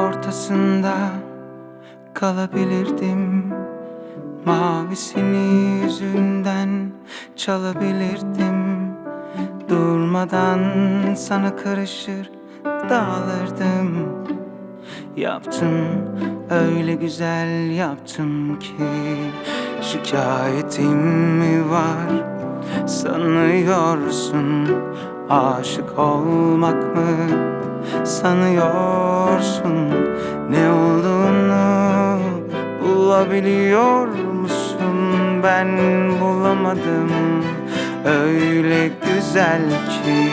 ortasında kalabilirdim. Mavisini yüzünden çalabilirdim. Durmadan sana karışır dağılırdım. Yaptım, öyle güzel yaptım ki şikayetim mi var sanıyorsun? Aşık olmak mı sanıyorsun? Ne olduğunu bulabiliyor musun? Ben bulamadım, öyle güzel ki.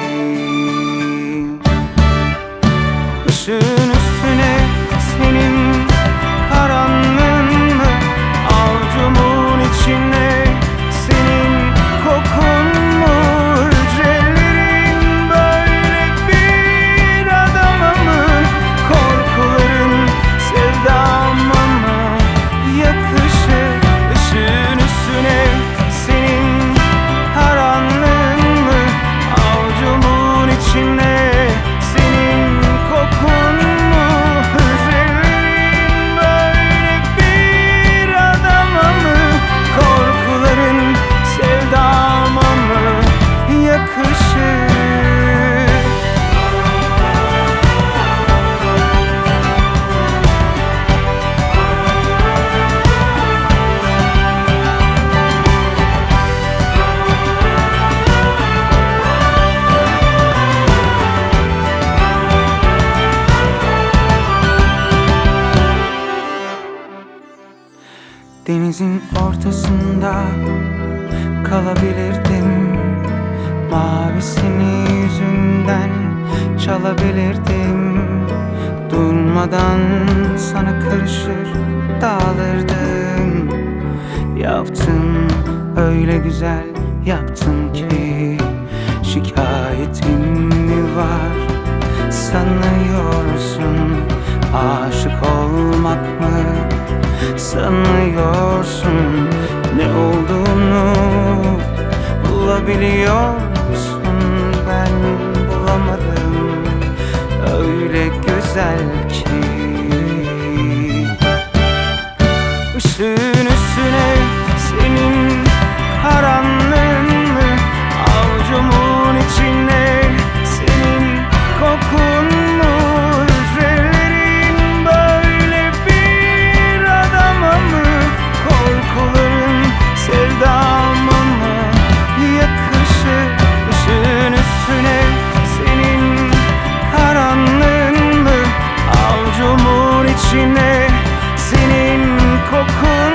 Işığın üstüne senin karanlığın mı? Avucumun içine senin kokun mu? Hücrelerin böyle bir adama mı? Korkuların sevdama mı yakışır? Işığın üstüne senin karanlığın mı? Avucumun içine denizin ortasında kalabilirdim. Mavisini yüzünden çalabilirdim. Durmadan sana karışır dağılırdım. Yaptım, öyle güzel yaptım ki şikayetim mi var sanıyorsun? Aşık olmak mı sanıyorsun? Ne olduğunu bulabiliyor musun? Ben bulamadım, öyle güzel ki. Işığın üstüne senin karanlığın mı? Avucumun içine senin kokun mu? Hücrelerin böyle bir adama mı? Korkuların sevdama mı yakışır? Işığın üstüne senin karanlığın mı? Avucumun içine senin kokun